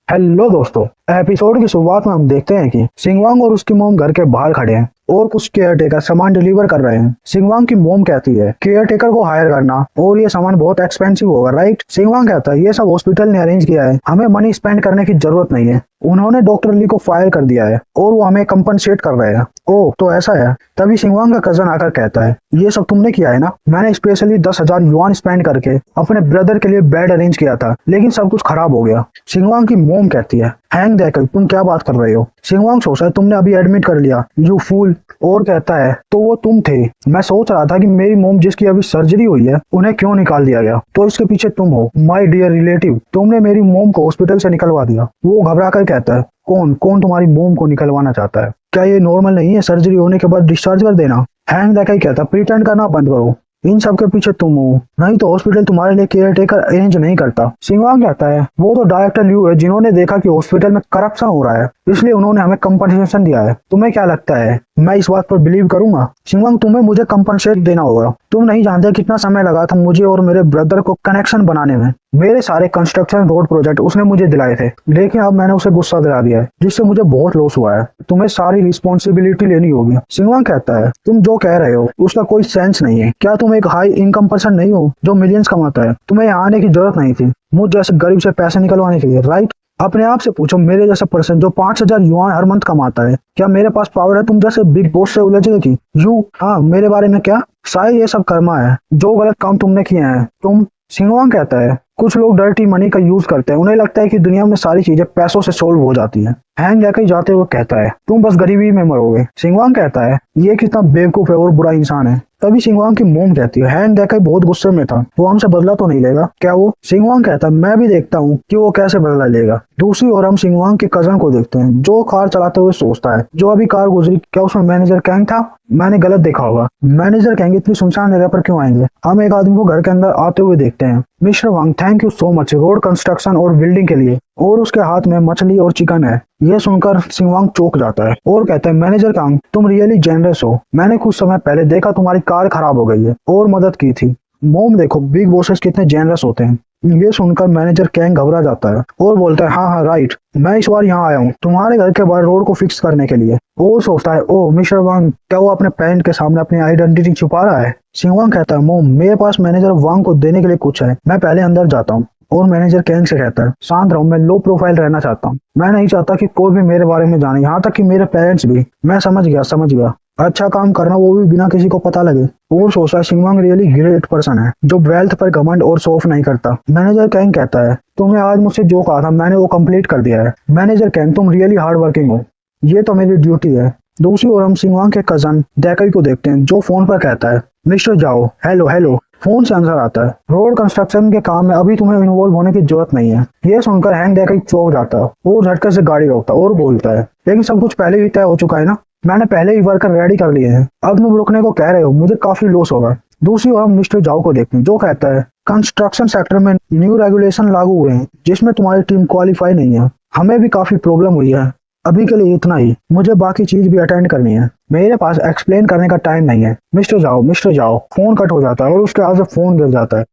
Hello दोस्तों। Episode की शुरुआत में हम देखते हैं कि सिंगवांग और उसकी मोम घर के बाहर खड़े हैं और कुछ केयर टेकर सामान डिलीवर कर रहे हैं। सिंगवांग की मोम कहती है केयर टेकर को हायर करना और ये सामान बहुत एक्सपेंसिव होगा, राइट। सिंगवांग कहता है ये सब हॉस्पिटल ने अरेंज किया है, हमें मनी स्पेंड करने की जरूरत नहीं है। उन्होंने डॉक्टर ली को फायर कर दिया है और वो हमें कंपनसेट कर रहे हैं। ओह तो ऐसा है। तभी सिंगवांग का कजन आकर कहता है ये सब तुमने किया है ना, मैंने स्पेशली 10,000 युआन स्पेंड करके अपने ब्रदर के लिए बेड अरेंज किया था, लेकिन सब कुछ खराब हो गया। सिंगवांग की मोम कहती है हैंग देकर तुम क्या बात कर रहे हो। सिंगवांग सोचता है तुमने अभी एडमिट कर लिया, यू फूल। और कहता है तो वो तुम थे, मैं सोच रहा था कि मेरी मोम जिसकी अभी सर्जरी हुई है उन्हें क्यों निकाल दिया गया, तो इसके पीछे तुम हो माय डियर रिलेटिव, तुमने मेरी मोम को हॉस्पिटल से निकलवा दिया। वो घबरा कर कहता है कौन कौन तुम्हारी मोम को निकलवाना चाहता है, क्या ये नॉर्मल नहीं है सर्जरी होने के बाद डिस्चार्ज कर देना। हैंग देकर कहता प्रिटेंड करना बंद करो, इन सब के पीछे तुम हो, नहीं तो हॉस्पिटल तुम्हारे लिए केयर टेकर अरेंज नहीं करता। सिंगवांग कहता है वो तो डायरेक्टर ल्यू है जिन्होंने देखा कि हॉस्पिटल में करप्शन हो रहा है, इसलिए उन्होंने हमें कंपनसेशन दिया है। तुम्हें क्या लगता है मैं इस बात पर बिलीव करूंगा। सिंगवांग तुम्हें मुझे कंपनसेट देना होगा, तुम नहीं जानते कितना समय लगा था मुझे और मेरे ब्रदर को कनेक्शन बनाने में। मेरे सारे कंस्ट्रक्शन रोड प्रोजेक्ट उसने मुझे दिलाए थे, लेकिन अब मैंने उसे गुस्सा दिला दिया है जिससे मुझे बहुत लॉस हुआ है, तुम्हें सारी रिस्पॉन्सिबिलिटी लेनी होगी। सिंगवांग कहता है तुम जो कह रहे हो उसका कोई सेंस नहीं है, क्या तुम एक हाई इनकम पर्सन नहीं हो जो मिलियंस कमाता है, तुम्हें यहाँ आने की जरूरत नहीं थी मुझ जैसे गरीब से पैसे निकलवाने के लिए, राइट। अपने आप से पूछो मेरे जैसा पर्सन जो 5,000 युआन हर मंथ कमाता है, क्या मेरे पास पावर है तुम जैसे बिग बॉस से उलझने की। यू हाँ मेरे बारे में क्या, शायद ये सब कर्मा है जो गलत काम तुमने किए हैं तुम। सिंगवांग कहता है कुछ लोग डर्टी मनी का यूज करते हैं, उन्हें लगता है कि दुनिया में सारी चीजें पैसों से सोल्व हो जाती है। हैंग लेकर जाते हुए कहता है तुम बस गरीबी में मरोगे। सिंगवांग कहता है ये कितना बेवकूफ है और बुरा इंसान है। तभी सिंगवांग की मोम कहती है हैंग देकर बहुत गुस्से में था, वो हमसे बदला तो नहीं लेगा क्या वो। सिंगवांग कहता है मैं भी देखता हूँ कि वो कैसे बदला लेगा। दूसरी ओर हम सिंगवांग के कजन को देखते हैं जो कार चलाते हुए सोचता है जो अभी कार गुजरी क्या उसमें मैनेजर कैंग था, मैंने गलत देखा होगा। मैनेजर कैंग इतनी सुनसान जगह पर क्यों आएंगे। हम एक आदमी को घर के अंदर आते हुए देखते हैं। Mister Wang thank you so much road construction और बिल्डिंग के लिए, और उसके हाथ में मछली और चिकन है। यह सुनकर सिंगवांग चौंक जाता है और कहता है मैनेजर कांग तुम रियली जेनरस हो, मैंने कुछ समय पहले देखा तुम्हारी कार खराब हो गई है और मदद की थी। मोम देखो बिग बॉसेस कितने जेनरस होते हैं। ये सुनकर मैनेजर कैंग घबरा जाता है और बोलता है हाँ राइट, मैं इस बार यहाँ आया हूँ तुम्हारे घर के बाहर रोड को फिक्स करने के लिए। वो सोचता है ओ मिस्टर वांग क्या वो अपने पेरेंट के सामने अपनी आइडेंटिटी छुपा रहा है। सिंगवांग कहता है मोम मेरे पास मैनेजर वांग को देने के लिए कुछ है, मैं पहले अंदर जाता हूँ। और मैनेजर कैंग से कहता है शांत रहो, मैं लो प्रोफाइल रहना चाहता हूँ, मैं नहीं चाहता कि कोई भी मेरे बारे में जाने, यहाँ तक कि मेरे पेरेंट्स भी। मैं समझ गया, अच्छा काम करना वो भी बिना किसी को पता लगे। और सोचता है सिंगवांग रियली ग्रेट पर्सन है जो वेल्थ पर घमंड और शो ऑफ नहीं करता। मैनेजर कैंग कहता है तुमने आज मुझसे जो कहा था मैंने वो कंप्लीट कर दिया है। मैनेजर कैंग तुम रियली हार्ड वर्किंग हो, ये तो मेरी ड्यूटी है। दूसरी ओर हम सिंगवांग के कजन डेकई को देखते हैं जो फोन पर कहता है मिस्टर जाओ हेलो हेलो। फोन से आंसर आता है रोड कंस्ट्रक्शन के काम में अभी तुम्हें इन्वॉल्व होने की जरूरत नहीं है। ये सुनकर हैंग डेकई चौंक जाता है और झटके से गाड़ी रोकता और बोलता है लेकिन सब कुछ पहले ही तय हो चुका है ना, मैंने पहले ही वर्कर रेडी कर लिए हैं, अब तुम रुकने को कह रहे हो मुझे काफी लॉस होगा। दूसरी ओर हम मिस्टर जाओ को देखते हैं जो कहता है कंस्ट्रक्शन सेक्टर में न्यू रेगुलेशन लागू हुए हैं जिसमें तुम्हारी टीम क्वालिफाई नहीं है, हमें भी काफी प्रॉब्लम हुई है। अभी के लिए इतना ही, मुझे बाकी चीज भी अटेंड करनी है, मेरे पास एक्सप्लेन करने का टाइम नहीं है। मिस्टर जाओ फोन कट हो जाता है और उसके हाथ से फोन गिर जाता है।